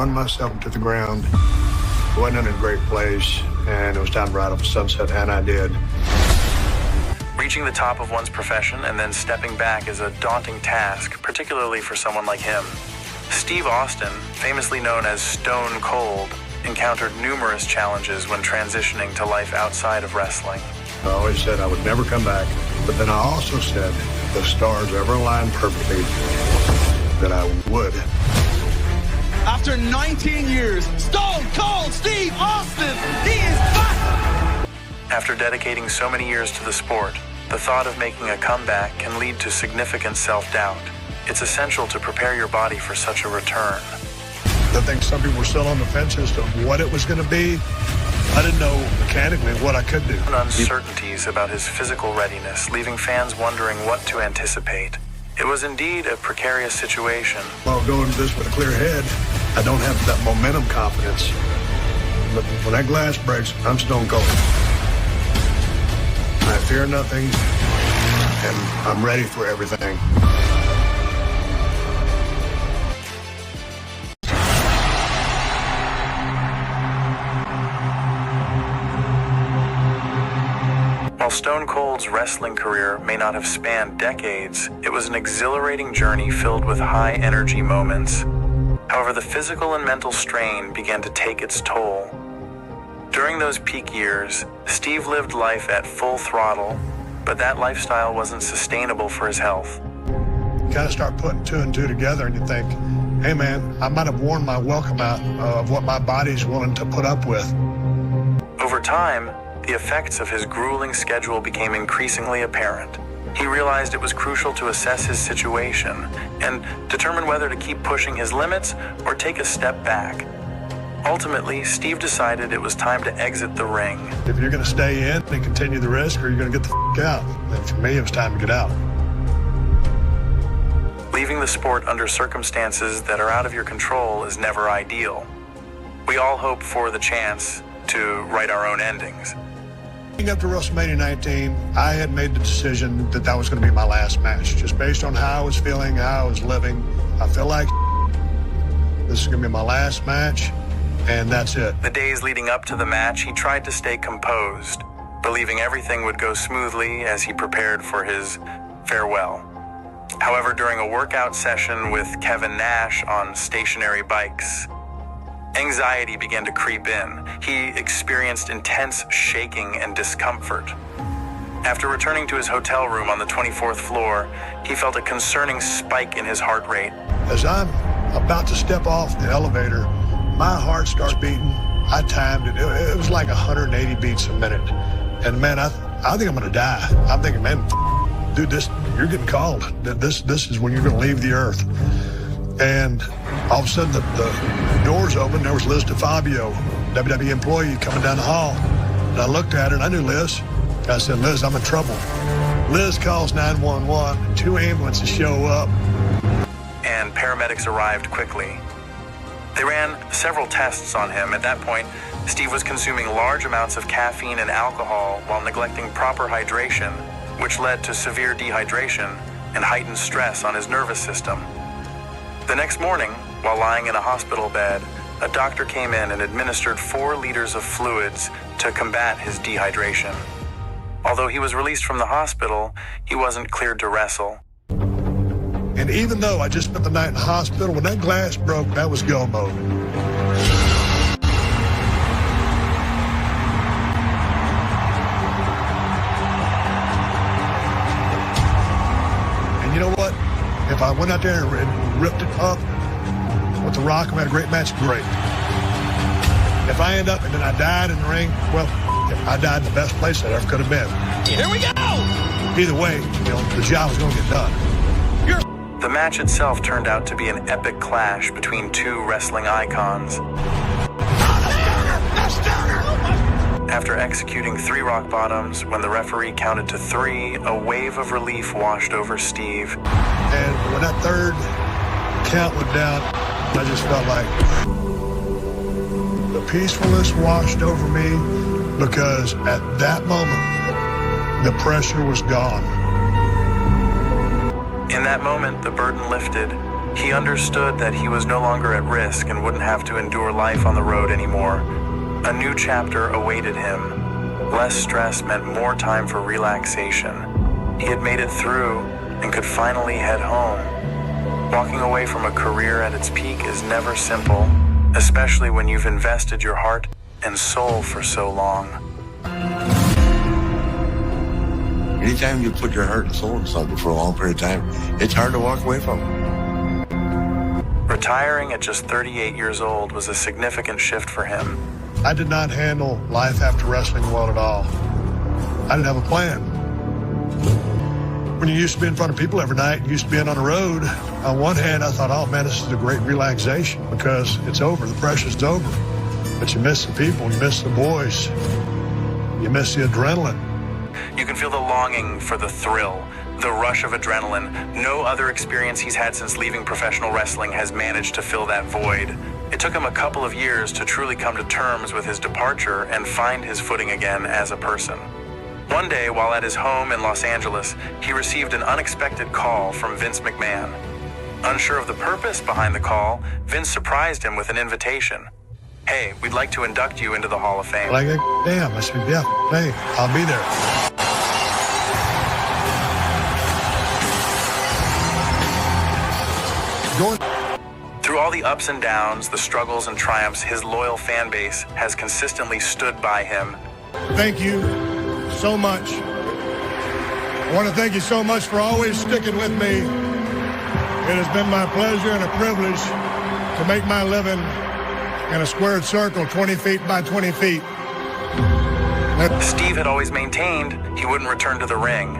run myself to the ground. I wasn't in a great place, and it was time to ride off the sunset, and I did. Reaching the top of one's profession and then stepping back is a daunting task, particularly for someone like him. Steve Austin, famously known as Stone Cold, encountered numerous challenges when transitioning to life outside of wrestling. I always said I would never come back, but then I also said if the stars ever aligned perfectly, that I would. After 19 years, Stone Cold Steve Austin, he is back! After dedicating so many years to the sport, the thought of making a comeback can lead to significant self-doubt. It's essential to prepare your body for such a return. I think some people were still on the fence as to what it was going to be. I didn't know mechanically what I could do. Uncertainties about his physical readiness, leaving fans wondering what to anticipate. It was indeed a precarious situation. I'll go into this with a clear head. I don't have that momentum confidence. But when that glass breaks, I'm Stone Cold. I fear nothing, and I'm ready for everything. While Stone Cold's wrestling career may not have spanned decades, it was an exhilarating journey filled with high-energy moments. However, the physical and mental strain began to take its toll. During those peak years, Steve lived life at full throttle, but that lifestyle wasn't sustainable for his health. You kind of start putting two and two together, and you think, hey man, I might have worn my welcome out of what my body's willing to put up with. Over time, the effects of his grueling schedule became increasingly apparent. He realized it was crucial to assess his situation and determine whether to keep pushing his limits or take a step back. Ultimately, Steve decided it was time to exit the ring. If you're going to stay in and continue the risk, or you're going to get the f*** out. And for me, it was time to get out. Leaving the sport under circumstances that are out of your control is never ideal. We all hope for the chance to write our own endings. Leading up to Wrestlemania 19, I had made the decision that that was going to be my last match, just based on how I was feeling, how I was living. I feel like this is going to be my last match, and that's it. The days leading up to the match, he tried to stay composed, believing everything would go smoothly as he prepared for his farewell. However, during a workout session with Kevin Nash on stationary bikes, anxiety began to creep in. He experienced intense shaking and discomfort. After returning to his hotel room on the 24th floor, he felt a concerning spike in his heart rate. As I'm about to step off the elevator, my heart starts beating. I timed it. It was like 180 beats a minute. And man, I think I'm going to die. I'm thinking, man, dude, you're getting called. This is when you're going to leave the earth. And all of a sudden, the doors opened. There was Liz DeFabio, WWE employee, coming down the hall. And I looked at her, and I knew Liz. I said, Liz, I'm in trouble. Liz calls 911. 2 ambulances show up. And paramedics arrived quickly. They ran several tests on him. At that point, Steve was consuming large amounts of caffeine and alcohol while neglecting proper hydration, which led to severe dehydration and heightened stress on his nervous system. The next morning, while lying in a hospital bed, a doctor came in and administered 4 liters of fluids to combat his dehydration. Although he was released from the hospital, he wasn't cleared to wrestle. And even though I just spent the night in the hospital, when that glass broke, that was go mode. And you know what? If I went out there and ripped it up with The Rock and had a great match, great. If I end up and then I died in the ring, well, I died in the best place that I ever could have been. Here we go! Either way, the job was going to get done. The match itself turned out to be an epic clash between 2 wrestling icons. After executing 3 rock bottoms, when the referee counted to 3, a wave of relief washed over Steve. And when that 3rd count went down, I just felt like the peacefulness washed over me, because at that moment, the pressure was gone. In that moment, the burden lifted, He understood that he was no longer at risk and wouldn't have to endure life on the road anymore. A new chapter awaited him. Less stress meant more time for relaxation. He had made it through and could finally head home. Walking away from a career at its peak is never simple, especially when you've invested your heart and soul for so long. Anytime you put your heart and soul into something for a long period of time, it's hard to walk away from it. Retiring at just 38 years old was a significant shift for him. I did not handle life after wrestling well at all. I didn't have a plan. When you used to be in front of people every night, you used to be on the road, on one hand, I thought, oh man, this is a great relaxation because it's over, the pressure's over. But you miss the people, you miss the boys, you miss the adrenaline. You can feel the longing for the thrill, the rush of adrenaline. No other experience he's had since leaving professional wrestling has managed to fill that void. It took him a couple of years to truly come to terms with his departure and find his footing again as a person. One day, while at his home in Los Angeles, he received an unexpected call from Vince McMahon. Unsure of the purpose behind the call, Vince surprised him with an invitation. Hey, we'd like to induct you into the Hall of Fame. Like, damn, I said, yeah, hey, I'll be there. Through all the ups and downs, the struggles and triumphs, his loyal fan base has consistently stood by him. Thank you so much. I want to thank you so much for always sticking with me. It has been my pleasure and a privilege to make my living in a squared circle 20 feet by 20 feet. Steve had always maintained he wouldn't return to the ring.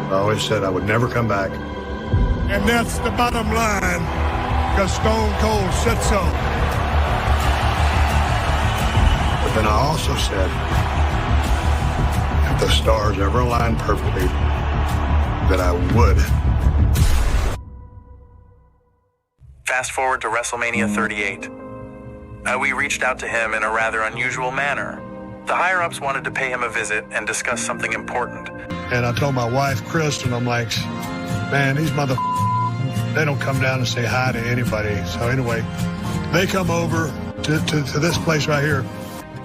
I always said I would never come back. And that's the bottom line, because Stone Cold said so. But then I also said, if the stars ever aligned perfectly, that I would. Fast forward to WrestleMania 38. We reached out to him in a rather unusual manner. The higher-ups wanted to pay him a visit and discuss something important. And I told my wife, Kristen, I'm like, man, these they don't come down and say hi to anybody. So anyway, they come over to this place right here.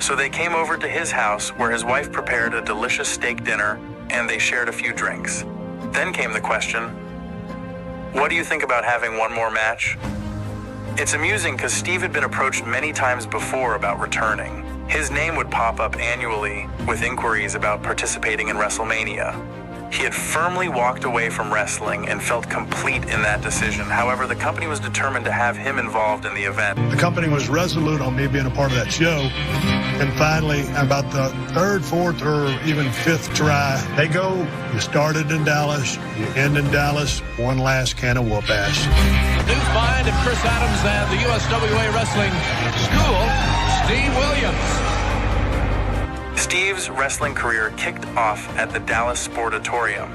So they came over to his house where his wife prepared a delicious steak dinner and they shared a few drinks. Then came the question, what do you think about having one more match? It's amusing because Steve had been approached many times before about returning. His name would pop up annually with inquiries about participating in WrestleMania. He had firmly walked away from wrestling and felt complete in that decision. However, the company was determined to have him involved in the event. The company was resolute on me being a part of that show. And finally, about the third, fourth, or even fifth try, they go, you started in Dallas, you end in Dallas, one last can of whoop ass. News behind of Chris Adams and the USWA Wrestling School, Steve Williams. Steve's wrestling career kicked off at the Dallas Sportatorium.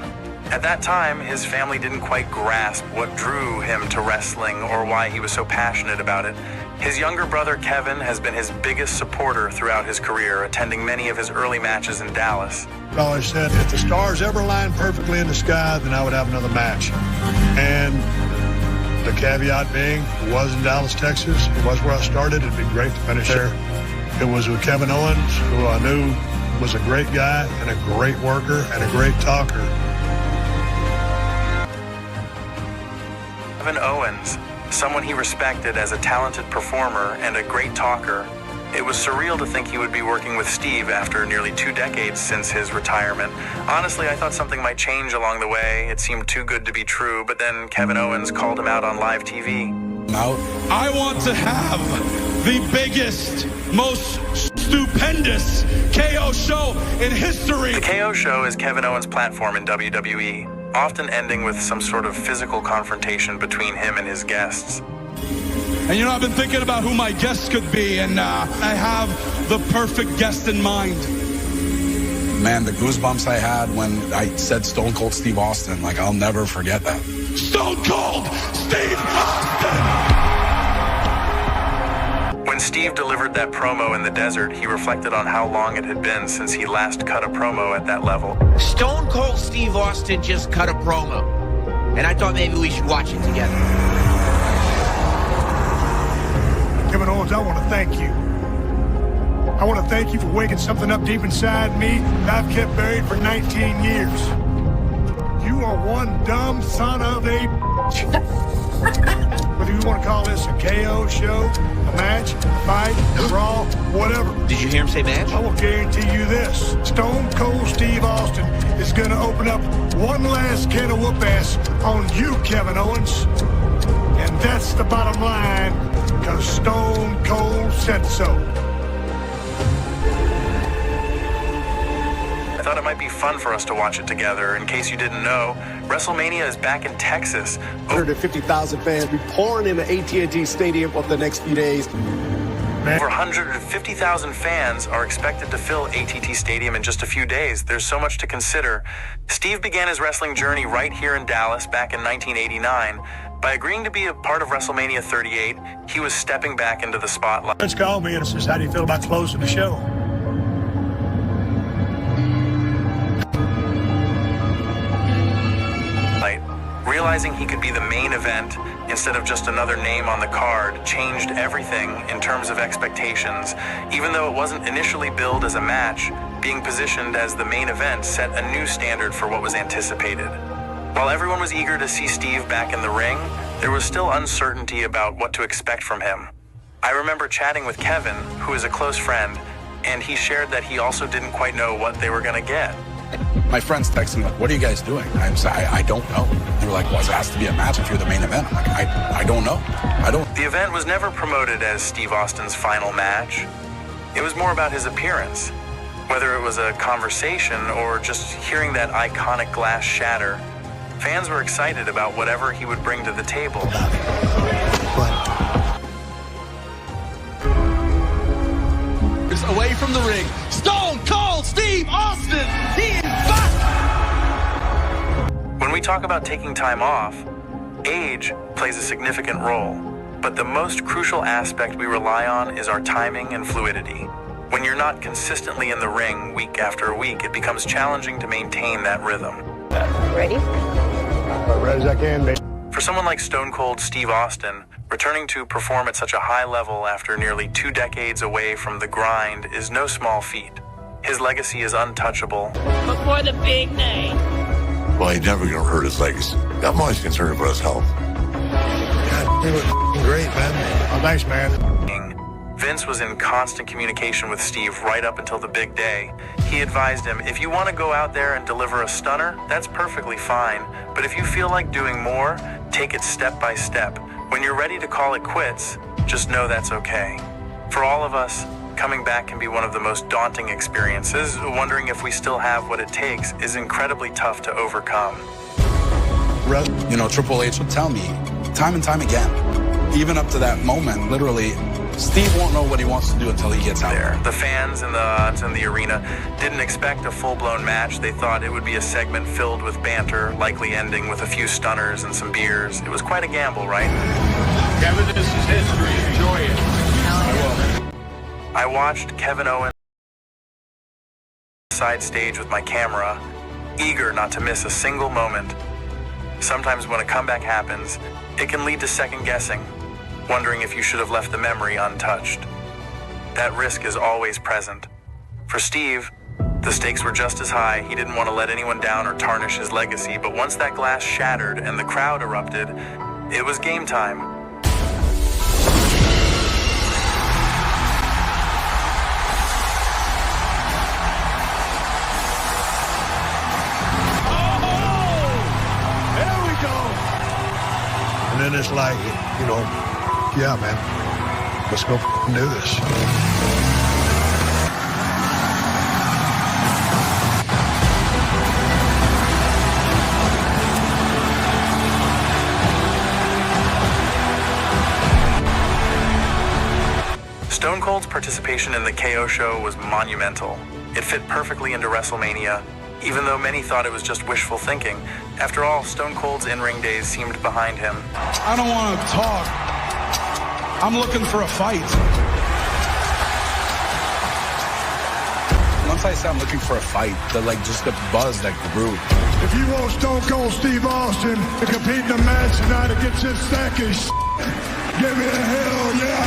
At that time, his family didn't quite grasp what drew him to wrestling or why he was so passionate about it. His younger brother, Kevin, has been his biggest supporter throughout his career, attending many of his early matches in Dallas. I always said, if the stars ever aligned perfectly in the sky, then I would have another match. And the caveat being, it was in Dallas, Texas. It was where I started. It'd be great to finish there. It was with Kevin Owens, who I knew was a great guy and a great worker and a great talker. Kevin Owens, someone he respected as a talented performer and a great talker. It was surreal to think he would be working with Steve after nearly 2 decades since his retirement. Honestly, I thought something might change along the way. It seemed too good to be true, but then Kevin Owens called him out on live TV. I want to have the biggest, most stupendous KO show in history. The KO show is Kevin Owens' platform in WWE, often ending with some sort of physical confrontation between him and his guests. And you know, I've been thinking about who my guests could be, and I have the perfect guest in mind. Man, the goosebumps I had when I said Stone Cold Steve Austin, like, I'll never forget that. Stone Cold Steve Austin! When Steve delivered that promo in the desert, he reflected on how long it had been since he last cut a promo at that level. Stone Cold Steve Austin just cut a promo, and I thought maybe we should watch it together. Kevin Owens, I want to thank you. I want to thank you for waking something up deep inside me that I've kept buried for 19 years. You are one dumb son of a... Whether you want to call this a KO show, a match, a fight, a brawl, whatever. Did you hear him say match? I will guarantee you this. Stone Cold Steve Austin is going to open up one last can of whoop-ass on you, Kevin Owens. And that's the bottom line, because Stone Cold said so. I thought it might be fun for us to watch it together. In case you didn't know, Wrestlemania is back in Texas. 150,000 fans be pouring into AT&T Stadium over the next few days. Over 150,000 fans are expected to fill AT&T Stadium in just a few days. There's so much to consider. Steve began his wrestling journey right here in Dallas back in 1989. By agreeing to be a part of WrestleMania 38, he was stepping back into the spotlight. Let's call me and says, how do you feel about closing the show? Realizing he could be the main event instead of just another name on the card changed everything in terms of expectations. Even though it wasn't initially billed as a match, being positioned as the main event set a new standard for what was anticipated. While everyone was eager to see Steve back in the ring, there was still uncertainty about what to expect from him. I remember chatting with Kevin, who is a close friend, and he shared that he also didn't quite know what they were going to get. My friends texted me, like, what are you guys doing? I don't know. They were like, well, it has to be a match if you're the main event. I'm like, I don't know. The event was never promoted as Steve Austin's final match. It was more about his appearance. Whether it was a conversation or just hearing that iconic glass shatter, fans were excited about whatever he would bring to the table. Away from the ring, Stone Cold Steve Austin, he is back! When we talk about taking time off, age plays a significant role, but the most crucial aspect we rely on is our timing and fluidity. When you're not consistently in the ring week after week, it becomes challenging to maintain that rhythm. Ready? Ready as I can, baby. For someone like Stone Cold Steve Austin, returning to perform at such a high level after nearly 2 decades away from the grind is no small feat. His legacy is untouchable. Before the big name. Well, he's never going to hurt his legacy. I'm always concerned about his health. God, you look great, man. Oh, thanks, man. Vince was in constant communication with Steve right up until the big day. He advised him, if you want to go out there and deliver a stunner, that's perfectly fine. But if you feel like doing more, take it step by step. When you're ready to call it quits, just know that's okay. For all of us, coming back can be one of the most daunting experiences. Wondering if we still have what it takes is incredibly tough to overcome. You know, Triple H would tell me time and time again, even up to that moment, literally, Steve won't know what he wants to do until he gets out there. The fans and the odds in the arena didn't expect a full-blown match. They thought it would be a segment filled with banter, likely ending with a few stunners and some beers. It was quite a gamble, right? Kevin, this is history. Enjoy it. I watched Kevin Owens side stage with my camera, eager not to miss a single moment. Sometimes when a comeback happens, it can lead to second guessing, wondering if you should have left the memory untouched. That risk is always present. For Steve, the stakes were just as high. He didn't want to let anyone down or tarnish his legacy, but once that glass shattered and the crowd erupted, it was game time. There we go. And then it's like, you know, yeah, man, let's go do this. Stone Cold's participation in the KO show was monumental. It fit perfectly into WrestleMania, even though many thought it was just wishful thinking. After all, Stone Cold's in-ring days seemed behind him. I don't want to talk. I'm looking for a fight. once I said I'm looking for a fight, just the buzz that grew. If you want Stone Cold Steve Austin to compete in a match tonight against this sack of shit, give me a hell yeah.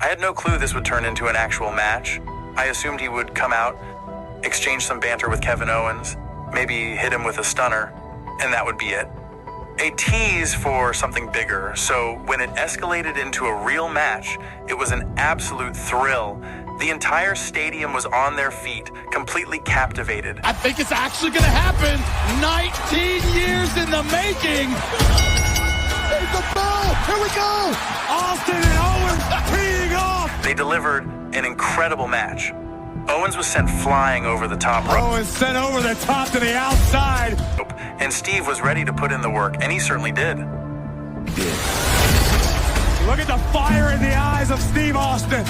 I had no clue this would turn into an actual match. I assumed he would come out, exchange some banter with Kevin Owens, maybe hit him with a stunner, and that would be it. A tease for something bigger, so when it escalated into a real match, it was an absolute thrill. The entire stadium was on their feet, completely captivated. I think it's actually going to happen. 19 years in the making. There's the bell. Here we go. Austin and Owens teeing off. They delivered an incredible match. Owens was sent flying over the top rope. Owens sent over the top to the outside. And Steve was ready to put in the work, and he certainly did. Look at the fire in the eyes of Steve Austin.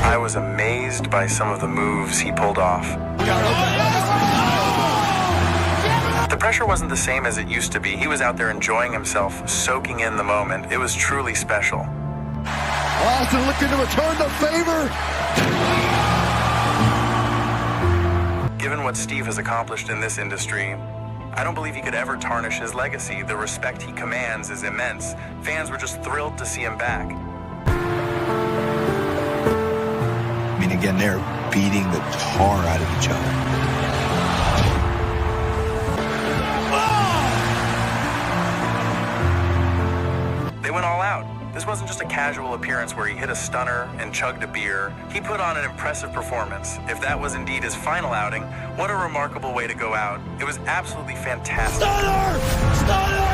I was amazed by some of the moves he pulled off. The pressure wasn't the same as it used to be. He was out there enjoying himself, soaking in the moment. It was truly special. Austin looking to return the favor. Given what Steve has accomplished in this industry, I don't believe he could ever tarnish his legacy. The respect he commands is immense. Fans were just thrilled to see him back. I mean, again, they're beating the tar out of each other. They went all out. This wasn't just a casual appearance where he hit a stunner and chugged a beer. He put on an impressive performance. If that was indeed his final outing, what a remarkable way to go out. It was absolutely fantastic. Stunner! Stunner!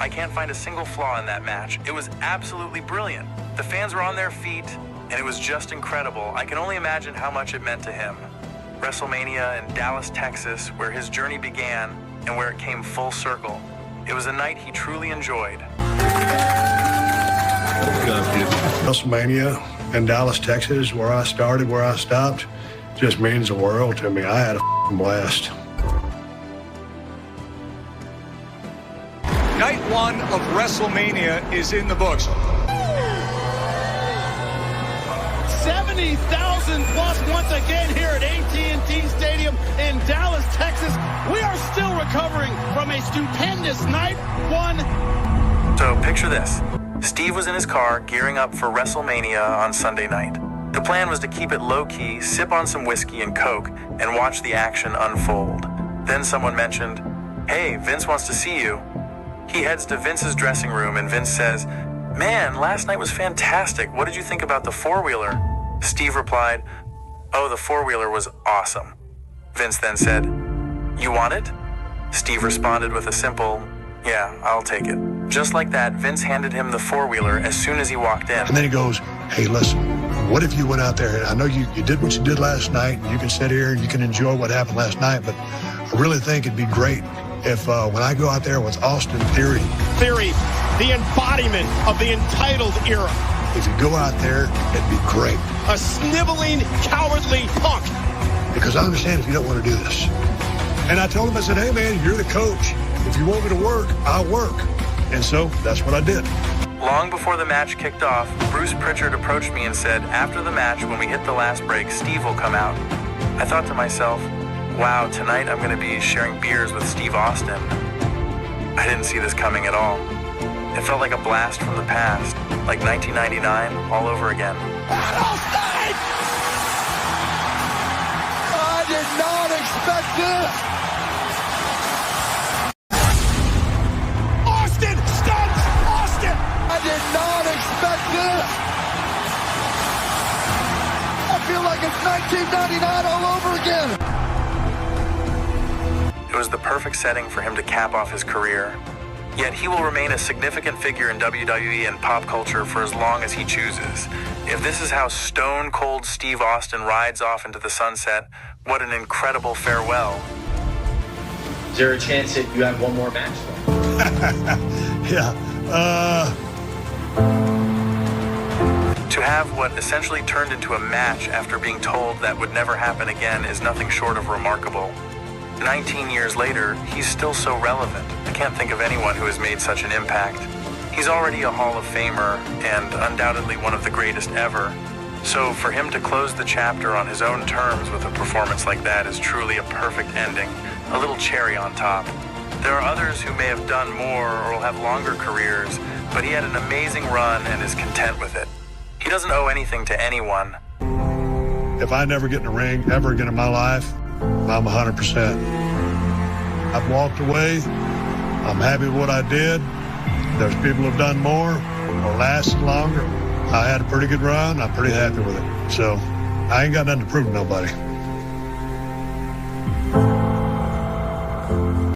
I can't find a single flaw in that match. It was absolutely brilliant. The fans were on their feet, and it was just incredible. I can only imagine how much it meant to him. Wrestlemania in Dallas, Texas, where his journey began and where it came full circle. It was a night he truly enjoyed. Wrestlemania in Dallas, Texas, where I started, where I stopped, just means the world to me. I had a blast. Night one of WrestleMania is in the books. 70,000 plus once again here at AT&T Stadium in Dallas, Texas. We are still recovering from a stupendous night one. So picture this. Steve was in his car gearing up for WrestleMania on Sunday night. The plan was to keep it low-key, sip on some whiskey and Coke, and watch the action unfold. Then someone mentioned, "Hey, Vince wants to see you." He heads to Vince's dressing room and Vince says, "Man, last night was fantastic. What did you think about the four-wheeler?" Steve replied, "Oh, the four-wheeler was awesome." Vince then said, "You want it?" Steve responded with a simple, "Yeah, I'll take it." Just like that, Vince handed him the four-wheeler as soon as he walked in. And then he goes, "Hey, listen, what if you went out there? I know you did what you did last night. You can sit here and you can enjoy what happened last night, but I really think it'd be great if when I go out there with Austin Theory, the embodiment of the entitled era. if you go out there, it'd be great. A sniveling, cowardly punk. Because I understand if you don't want to do this." And I told him, I said, "Hey, man, you're the coach. If you want me to work, I'll work." And so that's what I did. Long before the match kicked off, Bruce Pritchard approached me and said, "After the match, when we hit the last break, Steve will come out." I thought to myself, wow, tonight I'm going to be sharing beers with Steve Austin. I didn't see this coming at all. It felt like a blast from the past, like 1999 all over again. I did not expect this. Austin stuns Austin. I did not expect this. I feel like it's 1999 all over again. It was the perfect setting for him to cap off his career. Yet he will remain a significant figure in WWE and pop culture for as long as he chooses. If this is how Stone Cold Steve Austin rides off into the sunset, what an incredible farewell. Is there a chance that you have one more match? Yeah. To have what essentially turned into a match after being told that would never happen again is nothing short of remarkable. 19 years later, he's still so relevant. I can't think of anyone who has made such an impact. He's already a Hall of Famer and undoubtedly one of the greatest ever. So for him to close the chapter on his own terms with a performance like that is truly a perfect ending, a little cherry on top. There are others who may have done more or will have longer careers, but he had an amazing run and is content with it. He doesn't owe anything to anyone. If I never get in the ring ever again in my life, I'm 100%. I've walked away. I'm happy with what I did. There's people who've done more or lasted longer. I had a pretty good run. I'm pretty happy with it. So I ain't got nothing to prove to nobody.